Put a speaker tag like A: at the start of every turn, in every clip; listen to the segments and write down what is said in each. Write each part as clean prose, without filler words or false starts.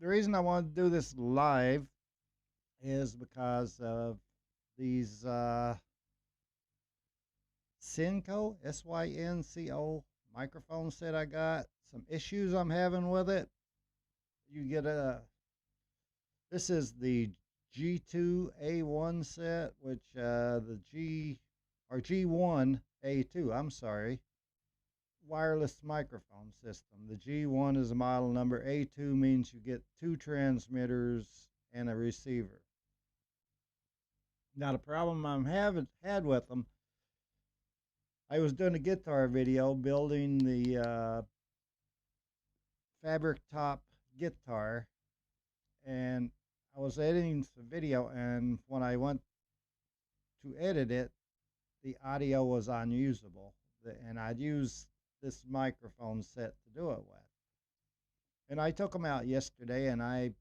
A: The reason I wanted to do this live is because of these Synco, Synco microphone set I got. Some issues I'm having with it. You get this is the G2A1 set, which the G1A2, I'm sorry, wireless microphone system. The G1 is a model number. A2 means you get two transmitters and a receiver. Now the problem I'm had with them, I was doing a guitar video building the fabric top guitar, and I was editing the video, and when I went to edit it, the audio was unusable, and I'd used this microphone set to do it with. And I took them out yesterday, and I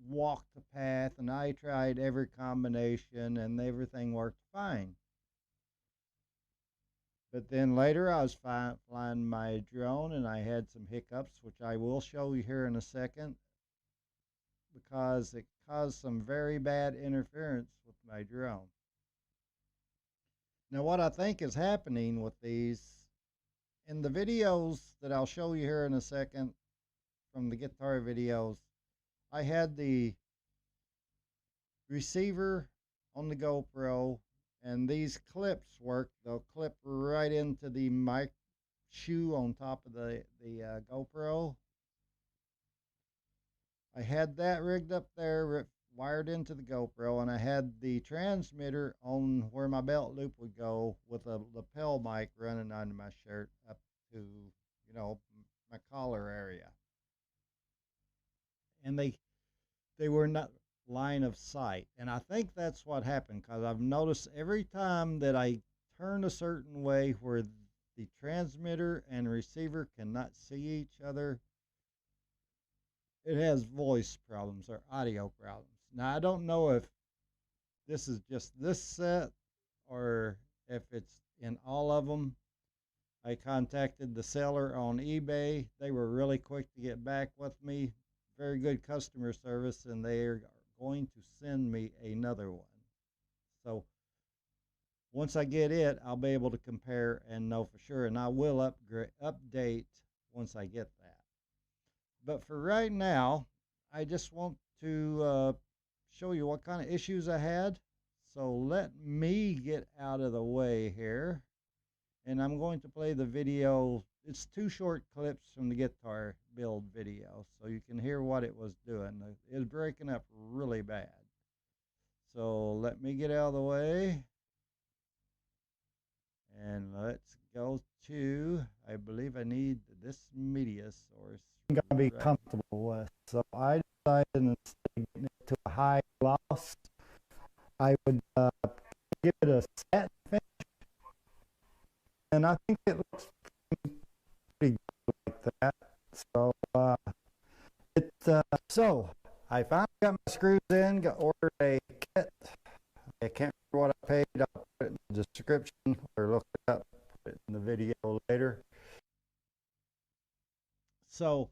A: walked the path, and I tried every combination, and everything worked fine. But then later I was flying my drone, and I had some hiccups, which I will show you here in a second, because it caused some very bad interference with my drone. Now what I think is happening with these, in the videos that I'll show you here in a second from the guitar videos, I had the receiver on the GoPro, and these clips work. They'll clip right into the mic shoe on top of the GoPro. I had that rigged up there, wired into the GoPro, and I had the transmitter on where my belt loop would go with a lapel mic running under my shirt up to, you know, my collar area. And they were not line of sight, and I think that's what happened, because I've noticed every time that I turn a certain way where the transmitter and receiver cannot see each other, it has voice problems or audio problems. Now I don't know if this is just this set or if it's in all of them. I contacted the seller on eBay. They were really quick to get back with me. Very good customer service, and they are going to send me another one. So once I get it, I'll be able to compare and know for sure, and I will update once I get that. But for right now, I just want to show you what kind of issues I had. So let me get out of the way here, and I'm going to play the video. It's two short clips from the guitar build video, so you can hear what it was doing. It was breaking up really bad. So let me get out of the way, and let's go to, I believe I need this media source. I'm going to be comfortable with, so I decided instead of getting it to a high gloss, I would give it a satin finish, and I think it looks pretty good like that. So so I finally got my screws in, ordered a kit. I can't remember what I paid. I'll put it in the description or look it up, put it in the video later. So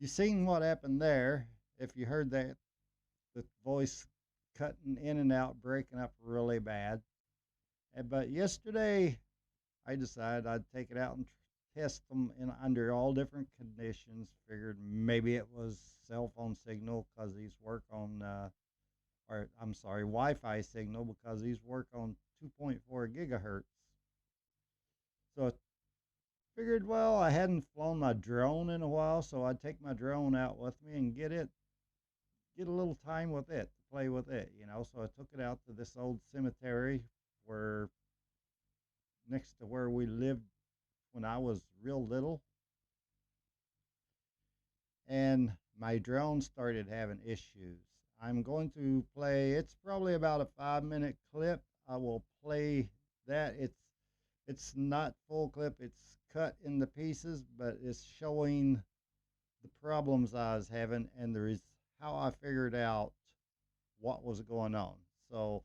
A: you seen what happened there. If you heard that, the voice cutting in and out, breaking up really bad. But yesterday I decided I'd take it out and test them under all different conditions. Figured maybe it was cell phone signal, because these work on, or I'm sorry, Wi-Fi signal, because these work on 2.4 gigahertz. So I figured, well, I hadn't flown my drone in a while, so I'd take my drone out with me and get a little time with it, to play with it, you know. So I took it out to this old cemetery next to where we lived when I was real little, and my drone started having issues. I'm going to play, it's probably about a 5-minute clip. I will play that. It's not full clip, it's cut into pieces, but it's showing the problems I was having, and there is how I figured out what was going on. So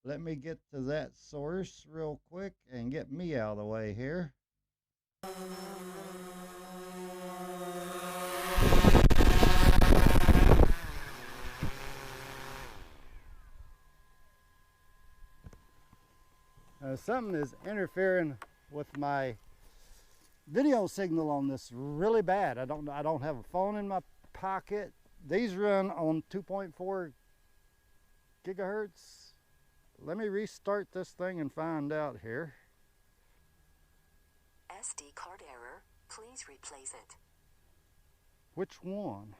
A: let me get to that source real quick and get me out of the way here.
B: Something is interfering with my video signal on this really bad. I don't have a phone in my pocket. These run on 2.4 gigahertz. Let me restart this thing and find out here.
C: SD card error. Please replace it.
B: Which one?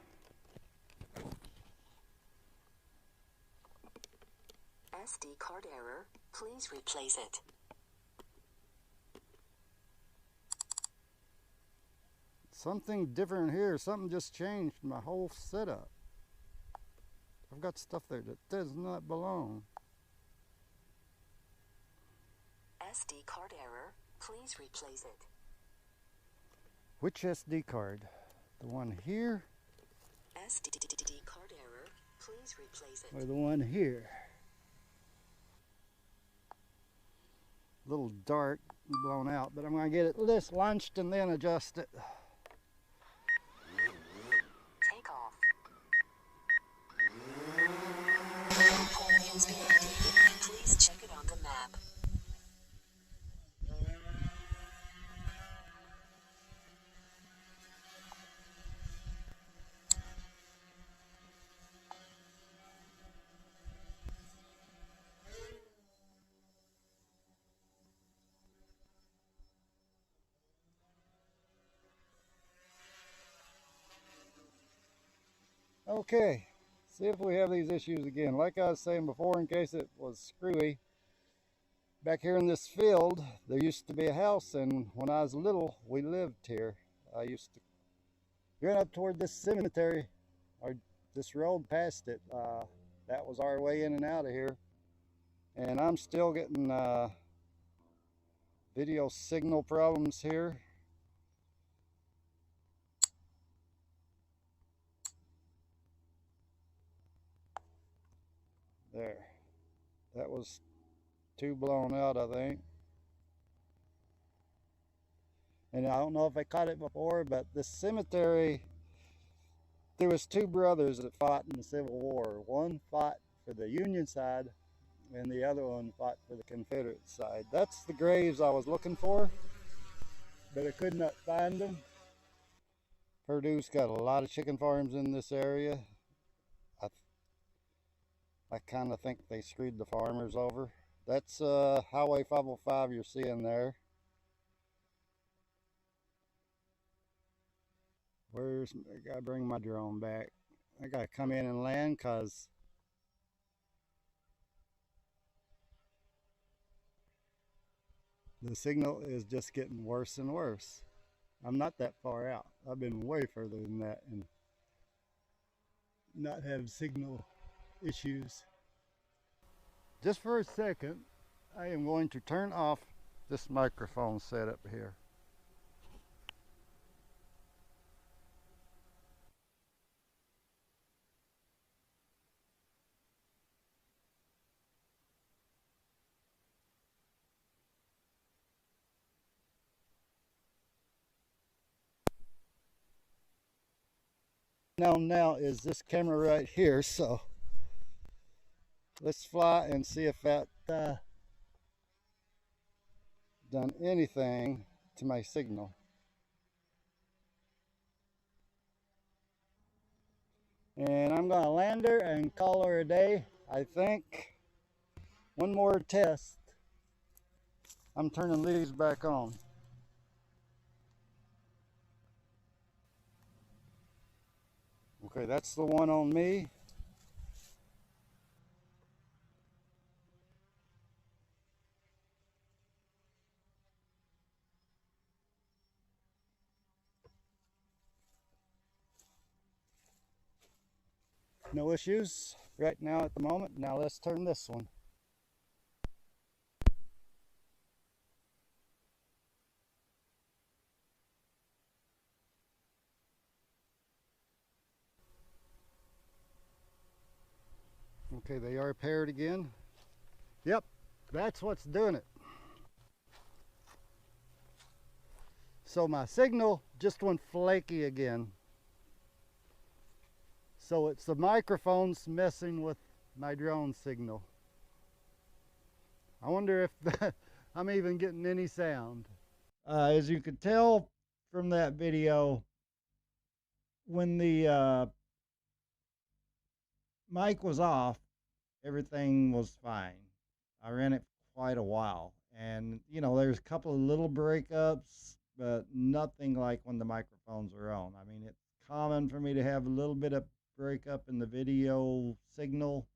C: SD card error. Please replace it.
B: Something different here. Something just changed my whole setup. I've got stuff there that does not belong.
C: SD card error. Please replace it.
B: Which SD card? The one here?
C: SD card error. Please replace it.
B: Or the one here? A little dark, blown out, but I'm going to get it this launched and then adjust it.
C: Take off. Point has been updated. Please check it on the map.
B: Okay, see if we have these issues again. Like I was saying before, in case it was screwy, back here in this field, there used to be a house, and when I was little, we lived here. I used to go up toward this cemetery, or this road past it. That was our way in and out of here. And I'm still getting video signal problems here. There, that was too blown out, I think. And I don't know if I caught it before, but this cemetery, there was two brothers that fought in the Civil War. One fought for the Union side, and the other one fought for the Confederate side. That's the graves I was looking for, but I could not find them. Purdue's got a lot of chicken farms in this area. I kind of think they screwed the farmers over. That's Highway 505 you're seeing there. I gotta bring my drone back. I gotta come in and land because the signal is just getting worse and worse. I'm not that far out. I've been way further than that and not have signal issues. Just for a second, I am going to turn off this microphone setup here. Now is this camera right here, so let's fly and see if that done anything to my signal. And I'm gonna land her and call her a day. I think one more test. I'm turning these back on. Okay, that's the one on me. No issues right now at the moment. Now let's turn this one. Okay, they are paired again. Yep, that's what's doing it. So my signal just went flaky again. So it's the microphones messing with my drone signal. I wonder if I'm even getting any sound.
A: As you could tell from that video, when the mic was off, everything was fine. I ran it quite a while, and there's a couple of little breakups, but nothing like when the microphones are on. I mean, it's common for me to have a little bit of breakup in the video signal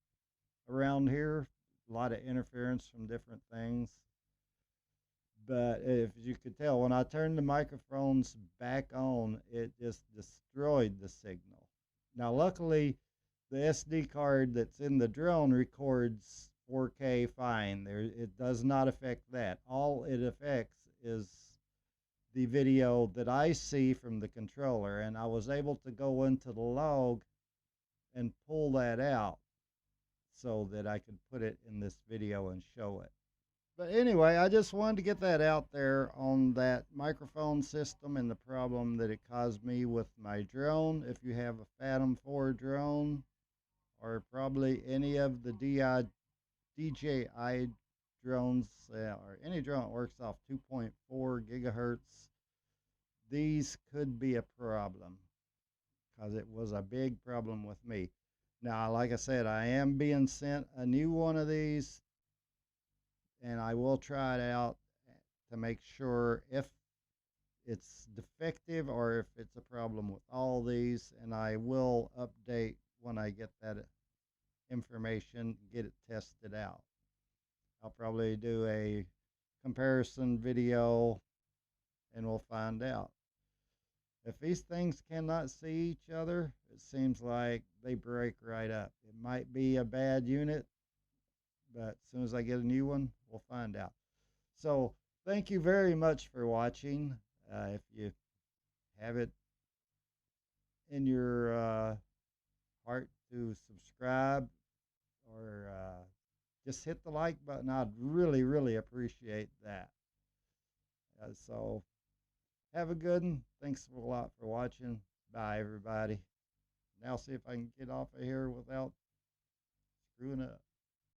A: around here, a lot of interference from different things. But if you could tell, when I turned the microphones back on, it just destroyed the signal. Now, luckily, the SD card that's in the drone records 4K fine. It does not affect that. All it affects is the video that I see from the controller, and I was able to go into the log and pull that out so that I could put it in this video and show it. But anyway, I just wanted to get that out there on that microphone system and the problem that it caused me with my drone. If you have a Phantom 4 drone, or probably any of the DJI drones, or any drone that works off 2.4 gigahertz, these could be a problem, because it was a big problem with me. Now, like I said, I am being sent a new one of these, and I will try it out to make sure if it's defective or if it's a problem with all these, and I will update when I get that information, get it tested out. I'll probably do a comparison video and we'll find out. If these things cannot see each other, it seems like they break right up. It might be a bad unit, but as soon as I get a new one, we'll find out. So thank you very much for watching. If you have it in your heart to subscribe or just hit the like button, I'd really, really appreciate that. So have a good one. Thanks a lot for watching. Bye, everybody. Now see if I can get off of here without screwing up.